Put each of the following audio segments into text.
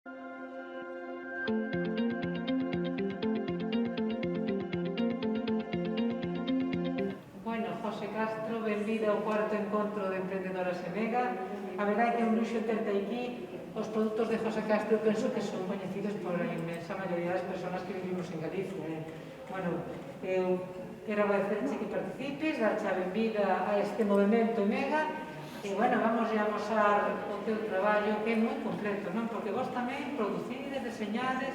Bueno, José Castro, benvida ao cuarto encontro de Emprendedoras en Mega. A verdade é que é un luxo terte aquí. Os produtos de José Castro eu penso que son coñecidos por a inmensa maioría das persoas que vivimos en Galicia. Bueno, eu quero agradecerche que participes, darche a benvida a este movimento en Mega. E, bueno, vamos a amosar o teu traballo, que é moi completo, non? Porque vos tamén producides, deseñades,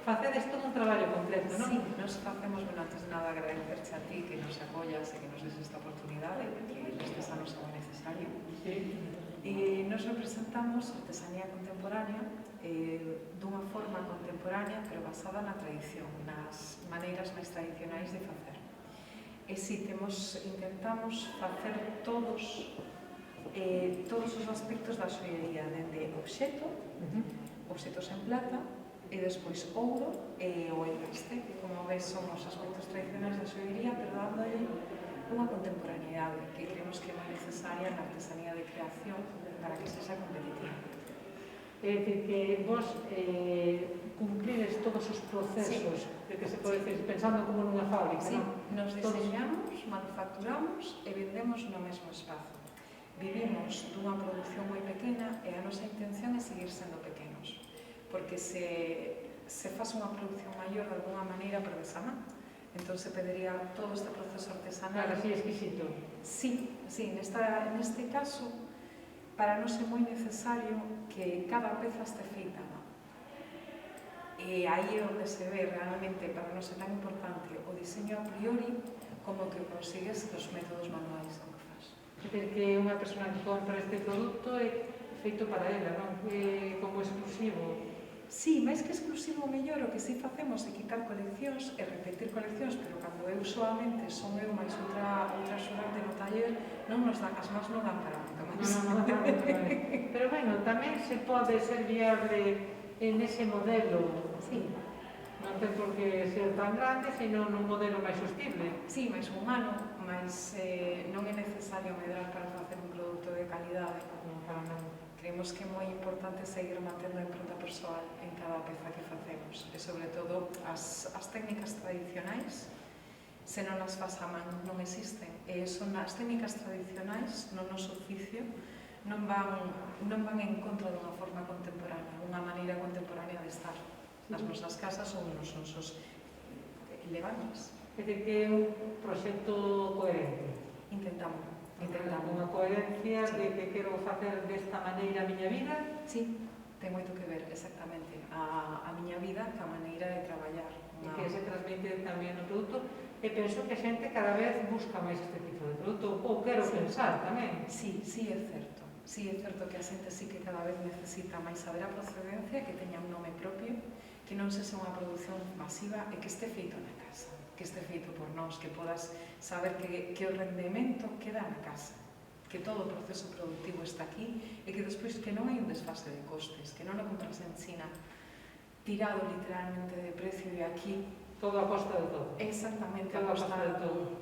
facedes todo un traballo completo, non? Sí, nos facemos, bueno, antes de nada agradecerche a ti que nos apoyas e que nos des esta oportunidade, que nestes anos é moi necesario. Sí. E nos representamos artesanía contemporánea dunha forma contemporánea, pero basada na tradición, nas maneiras máis tradicionais de facer. E si intentamos facer todos os aspectos da xoiería, dende obxetos en plata, e despois ouro e o engaste, que como ves son os aspectos tradicionais da xoiería, pero dándolle unha contemporaneidade que creemos que é moi necesaria na artesanía de creación para que sexa competitiva. É dicir, que vos cumplides todos os procesos de que se pode decir, pensando como nunha fábrica, Sí, non? nos diseñamos, manufacturamos e vendemos no mesmo espazo. Vivimos dunha produción moi pequena e a nosa intención é seguir sendo pequenos, porque se faz unha produción maior de alguna maneira perdes a man. Entón se pediría todo este proceso artesanal. Claro, así exquisito. Sí, neste caso, para nós é moi necesario que cada peza este feita a man. E aí é onde se ve realmente, para nós é tan importante o diseño a priori como que consigues os métodos manuais co que faz. É dicir, que unha persona que compra este produto é feito para ela, non? Como exclusivo. Sí, máis que exclusivo mellor, o que si facemos é quitar coleccións e repetir coleccións, pero cando eu soamente son eu máis outra axudante no taller, non nos dan, as mans non dan para moito máis. Non, pero, bueno, tamén se pode ser viable en ese modelo. Sí. Non ten por que ser tan grande, sino nun modelo máis sostible. Sí, máis humano, máis non é necesario medrar para facer un produto de calidade. Creemos que é moi importante seguir mantendo a impronta persoal en cada peza que facemos e, sobre todo, as técnicas tradicionais, se non as faz a man, non existen. E son as técnicas tradicionais no noso oficio non van en contra dunha forma contemporánea, unha maneira contemporánea de estar nas nosas casas ou nos nosos levanes. É dicir, que é un proxecto coherente. Intentamos. Unha coherencia de que quero facer desta maneira a miña vida. Sí, ten moito que ver, exactamente, a miña vida ca maneira de traballar. E que se transmite tamén no produto. E penso que a xente cada vez busca máis este tipo de produto, ou quero pensar tamén. Sí, é certo. Sí, é certo que a xente sí que cada vez necesita máis saber a procedencia, que teña un nome propio, que non sexa unha produción masiva e que este feito na casa, que este feito por nós, que podas saber que o rendemento queda na casa, que todo o proceso productivo está aquí e que despois que non hai un desfase de costes, que non o compras en China tirado literalmente de precio e aquí todo a costa de todo. Exactamente, a costa de todo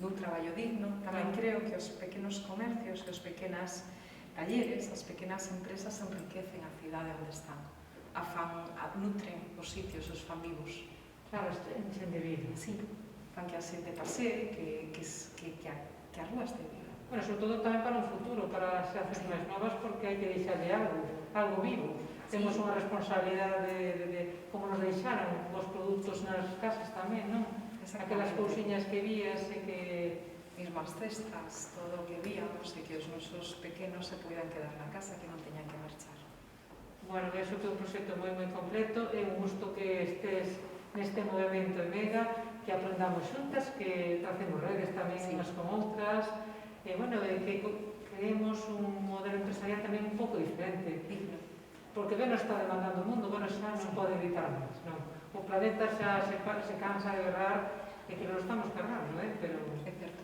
dun traballo digno. Tamén creo que os pequenos comercios, que os pequenas talleres, as pequenas empresas enriquecen a cidade onde están, nutren os sitios, os fan vivos. Claro, enchen de vida. Sí, fan que a xente pasee, que a rúa este viva. Bueno, sobre todo tamén para o futuro, para as xeracións máis novas, porque hai que deixarle algo vivo. Temos unha responsabilidade de como nos deixaron os produtos nas casas tamén, non? Aquelas cousiñas que vías e que... Mesmo as cestas, todo o que víamos e que os nosos pequenos se puidan quedar na casa, que non teñan que marchar. Bueno, eso que é un proxecto moi completo, é un gusto que estés neste movimento en Mega, que aprendamos xuntas, que tracemos redes tamén unhas con outras, e, bueno, que creemos un modelo empresarial tamén un pouco diferente. Porque ben nos está demandando o mundo, bueno, xa non pode evitar máis, non? O planeta xa se cansa de berrar e que non estamos cargando, pero... É certo.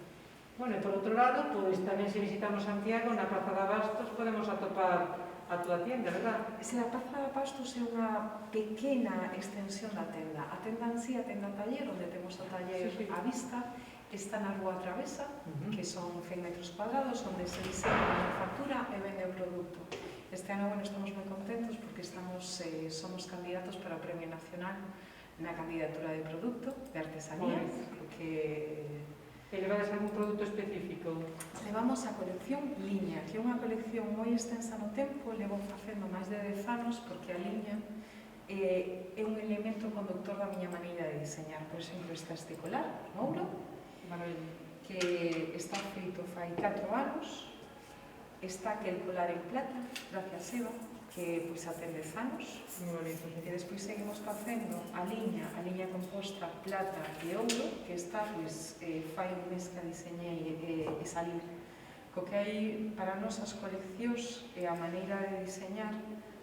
Bueno, e por outro lado, pois tamén se visitamos Santiago, na Praza de Abastos, podemos atopar a túa tienda, verdad? Se a Praza de Abastos é unha pequena extensión da tenda. A tenda en sí, a tenda taller, onde temos o taller á vista, está na Rúa Travesa, que son 100 metros cuadrados, onde se diseña a manufactura e vende o produto. Este ano, bueno, estamos moi contentos porque somos candidatos para o Premio Nacional na candidatura de produto de artesanía, que levades algún produto específico? levamos a colección Liña, que é unha colección moi extensa no tempo, levo facendo máis de 10 anos porque a liña é un elemento conductor da miña maneira de diseñar. Por exemplo, está este colar, ouro, que está feito fai 4 anos. Está aquel colar en plata, gracias Eva, que pois a ten 10 anos. E despois seguimos facendo a liña composta plata e ouro, que está, pois, fai un mes que a diseñei e salir. Co que hai para nós as coleccións e a maneira de diseñar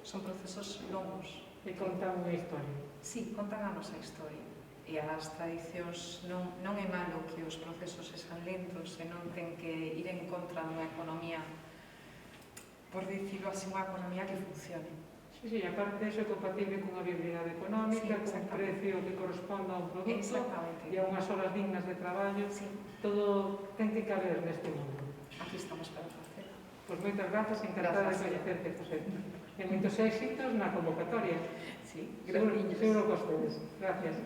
son procesos longos. E contan unha historia. Sí, contan a nosa historia. E as tradicións non é malo que os procesos sexan lentos e non ten que ir en contra dunha economía, por dicirlo así, unha economía que funcione. Sí, aparte eso é compatible cunha viabilidade económica, cun precio que corresponda a un produto e a unhas horas dignas de traballo. Todo ten que caber neste mundo. Aquí estamos para facer. Pois moitas grazas, encantada de coñecerte, José. E moitos éxitos na convocatoria. Sí, gracias. Seguro que ustedes. Gracias.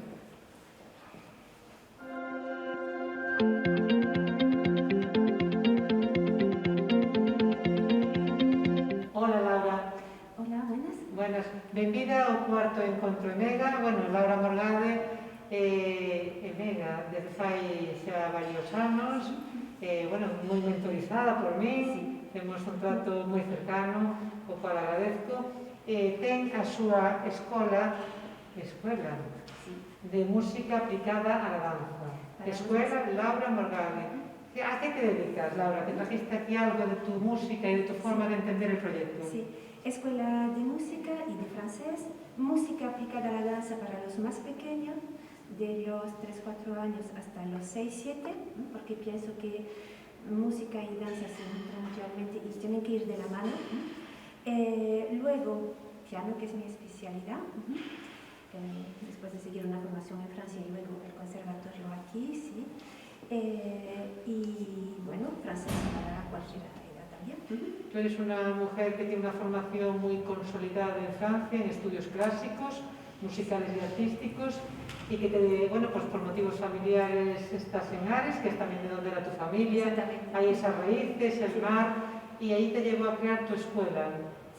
Hola, Laura. Hola, buenas. Buenas. Benvida ao cuarto encontro EMEGA. Bueno, Laura Morgade EMEGA desde fai xa varios anos. Bueno, moi mentorizada por mí. Temos un trato moi cercano, o cual agradezco. Ten a súa escola de música aplicada a la danza. Escuela Laura Morgade. ¿A qué te dedicas, Laura? ¿Te trajiste aquí algo de tu música y de tu forma de entender el proyecto? Sí, escuela de música y de francés, música aplicada a la danza para los más pequeños, de los 3-4 años hasta los 6-7, porque pienso que música y danza se encuentran mutuamente y tienen que ir de la mano. Luego, piano, que es mi especialidad, después de seguir una formación en Francia y luego el conservatorio aquí, sí. Y bueno, francés para cualquier edad también. Tú eres una mujer que tiene una formación muy consolidada en Francia, en estudios clásicos, musicales y artísticos, y que bueno, pues por motivos familiares estás en Ares, que es también de donde era tu familia, hay esas raíces, el mar, y ahí te llevó a crear tu escuela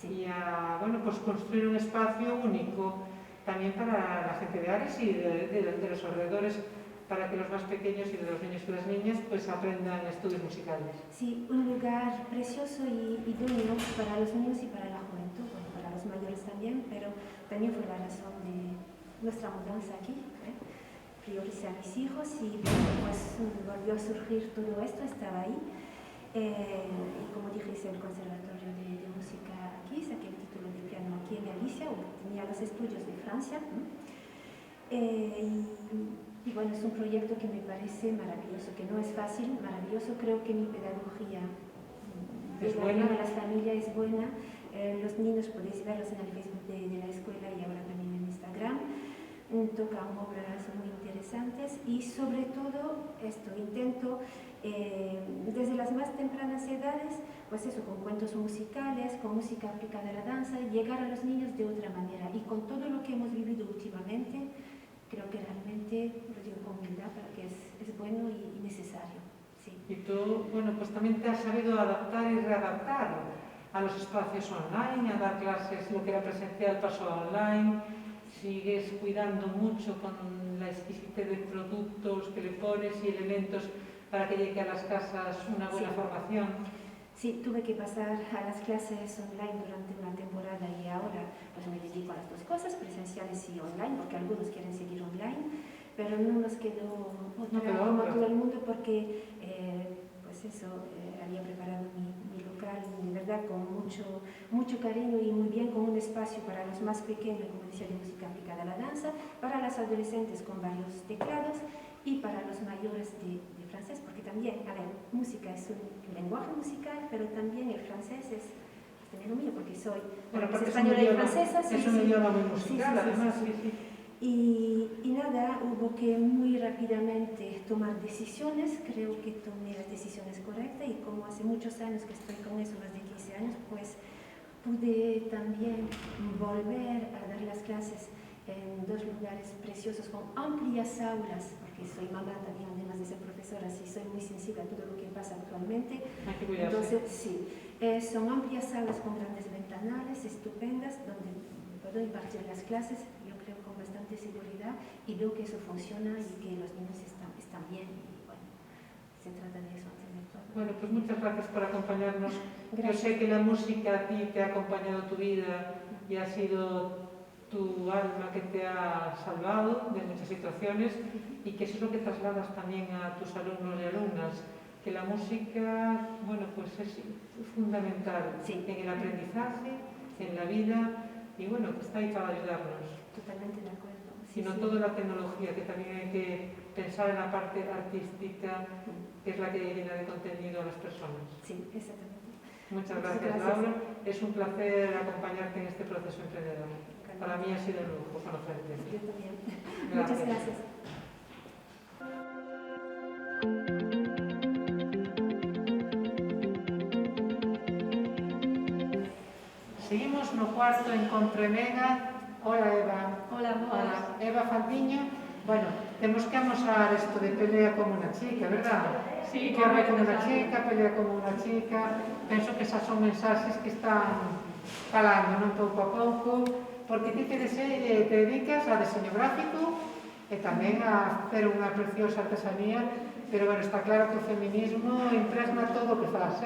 y a, bueno, pues construir un espacio único también para la gente de Ares y de los alrededores, para que los más pequeños y de los niños y las niñas pues aprendan estudios musicales. Sí, un lugar precioso y idóneo para los niños y para la juventud, bueno, para los mayores también, pero también fue la razón de nuestra mudanza aquí. Prioricé a mis hijos y pues volvió a surgir todo esto, estaba ahí. Y como dije, hice el conservatorio de música aquí, saqué el título de piano aquí en Galicia, tenía los estudios de Francia. Y bueno, es un proyecto que me parece maravilloso, que no es fácil, maravilloso. Creo que mi pedagogía de las familias es buena. Los niños podéis verlos en el Facebook de la escuela y ahora también en Instagram. Tocan obras muy interesantes y sobre todo esto, intento desde las más tempranas edades, pues eso, con cuentos musicales, con música aplicada a la danza, llegar a los niños de otra manera. Y con todo lo que hemos vivido últimamente, creo que realmente, lo digo con humildad, que es bueno y necesario. Sí. Y tú, bueno, pues también te has sabido adaptar y readaptar a los espacios online, a dar clases, lo que era presencial pasó a online, sigues cuidando mucho con la exquisitez de productos que le pones y elementos para que llegue a las casas una buena formación. Sí, tuve que pasar a las clases online durante una temporada y ahora pues me dedico a las dos cosas, presenciales y online, porque algunos quieren seguir online, pero no nos quedó otra como todo el mundo porque pues eso, había preparado mi local de verdad con mucho cariño y muy bien, con un espacio para los más pequeños, como decía, de música aplicada a la danza, para las adolescentes con varios teclados y para los mayores de francés, porque también, a ver, música es un lenguaje musical, pero también el francés es lo mío, porque soy española y francesa. Es un idioma muy musical, además. Y nada, hubo que muy rápidamente tomar decisiones, creo que tomé las decisiones correctas y como hace muchos años que estoy con eso, más de 15 años, pues pude también volver a dar las clases en dos lugares preciosos con amplias aulas, porque soy mamá también, además de ser profesora, sí soy muy sensible a todo lo que pasa actualmente. Entonces, sí, son amplias aulas con grandes ventanales, estupendas, donde puedo impartir las clases, yo creo, con bastante seguridad, y veo que eso funciona y que los niños están bien. Y bueno, se trata de eso antes de todo. Bueno, pues muchas gracias por acompañarnos. Gracias. Yo sé que la música a ti te ha acompañado tu vida y ha sido tu alma que te ha salvado de muchas situaciones y que eso es lo que trasladas también a tus alumnos y alumnas, que la música, bueno, pues es fundamental Sí. en el aprendizaje, en la vida y bueno, que está ahí para ayudarnos. Totalmente de acuerdo. Sí, Y no sí. toda la tecnología, que también hay que pensar en la parte artística, que es la que llena de contenido a las personas. Sí, exactamente. Muchas Muchas gracias, gracias. Laura. Es un placer acompañarte en este proceso emprendedor. Para mí ha sido un lujo conocerte. Yo también. Gracias. Muchas gracias. Seguimos no cuarto encontro Mega. Hola, Eva. Hola, boas. Hola, Eva Fandiño. Bueno, temos que amosar esto de pelea como unha chica, verdad? Sí, Corre que como unha empezar. chica, pelea como unha chica. Penso que esas son mensaxes que están calando, non, pouco a pouco, porque ti te dedicas a deseño gráfico e tamén a hacer unha preciosa artesanía, pero bueno, está claro que o feminismo impregna todo o que faz,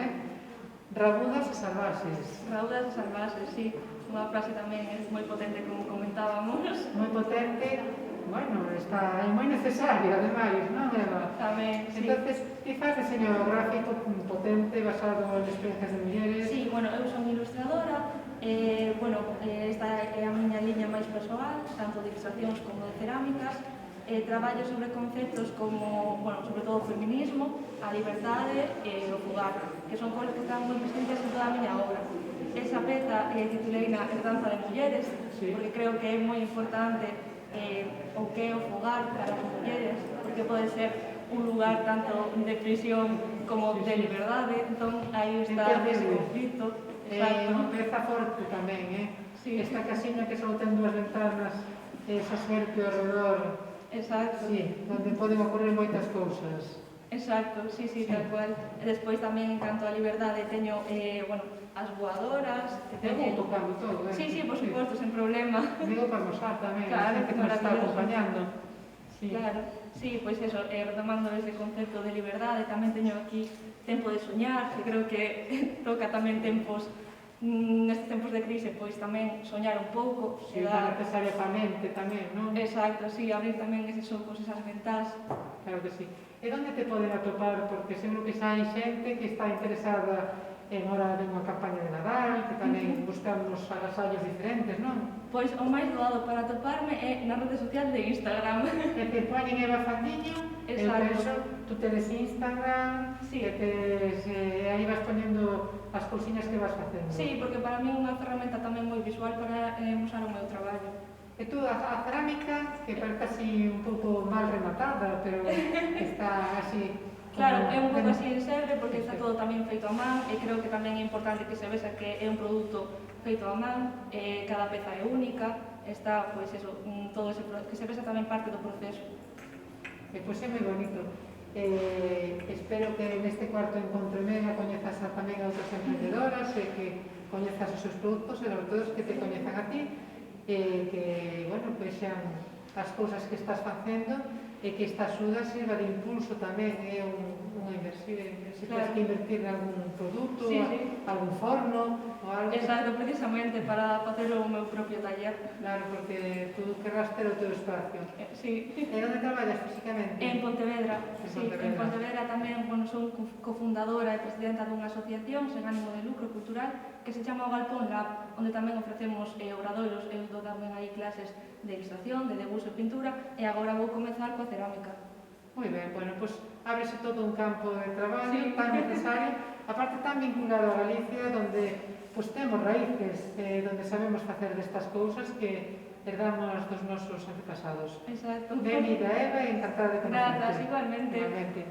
Rabudas e salvaxes. Raudas e salvaxes, sí. Unha frase tamén é moi potente, como comentábamos. Moi potente, bueno, está é moi necesaria, ademais, non, Eva? Tamén, sí. Entonces, quizás diseño gráfico potente basado en experiencias de mulleres. Sí, bueno, eu son ilustradora, esta é a miña liña máis persoal, tanto de ilustracións como de cerámicas. Traballo sobre conceptos como, bueno, sobre todo o feminismo, a liberdade e o fogar, que son cousas que están moi presentes en toda a miña obra. Esa peza titulei na Herdanza de Mulleres, Sí. porque creo que é moi importante o que é o fogar para as mulleres, porque pode ser un lugar tanto de prisión como Sí, de sí. liberdade, entón aí está ese Entendible. conflito. Unha peza forte tamén, Sí. Esta casiña que só ten dúas ventanas, esa suerte ao redor, Exacto. sí, onde poden ocurrir moitas cousas. Exacto, sí, Sí. tal cual. E despois tamén, en canto á liberdade, teño, as voadoras, que Eu vou teño... tocando todo, Sí, por suposto, sen problema. Digo para mostrar tamén, Claro, a xente que nos está maravilloso. acompañando. Sí. Claro, sí, pois eso, retomando ese concepto de liberdade, tamén teño aquí Tempo de soñar, que creo que toca tamén tempos, nestes tempos de crise, pois tamén soñar un pouco, Sí, tan necesariamente tamén, non? Exacto, sí, abrir tamén eses ocos, esas ventás. Claro que sí. E onde te poden atopar? Porque seguro que xa hai xente que está interesada en hora de unha campaña de Nadal, que tamén buscamos agasallos diferentes, non? Pois o máis doado para atoparme é na rede social de Instagram. E te poñen Eva Fandiño, eu Exacto. penso, tú tedes Instagram, Sí. que tes, aí vas poñendo as cousiñas que vas facendo. Sí, porque para mí é unha ferramenta tamén moi visual para usar o meu traballo. E tú, a cerámica, que parece así un pouco mal rematada, pero está así... Claro, como- é un pouco así en sebre porque está todo tamén feito a man e creo que tamén é importante que se vexa que é un produto feito a man, cada peza é única, está, pois eso, todo ese, que se vexa tamén parte do proceso. Pois é moi bonito. Espero que neste cuarto encontro Mega coñezas tamén a outras emprendedoras e que coñezas os seus produtos e sobre todo que te coñezan a ti e que, bueno, vexan as cousas que estás facendo e que esta axuda sirva de impulso tamén, é unha inversión, se tens Claro. que invertir en algún produto, Sí, sí. algún forno ou algo. Exacto, precisamente para facer o meu propio taller. Claro, porque tú querrás ter o teu espacio. Sí. E onde traballas físicamente? En Pontevedra, En sí, Pontevedra. en Pontevedra tamén, bueno, son cofundadora e presidenta dunha asociación sen ánimo de lucro cultural que se chama o Galpón Lab, onde tamén ofrecemos obradoiros, eu dou tamén aí clases de ilustración, de debuxo e pintura, e agora vou comezar coa cerámica. Moi ben, bueno, pois ábrese todo un campo de traballo Sí. tan necesario, aparte tan vinculado a Galicia, donde pois temos raíces, donde sabemos facer destas cousas que herdamos dos nosos antepasados. Exacto. Benvida, Eva, e encantada de conocerte. Grazas, igualmente. Igualmente.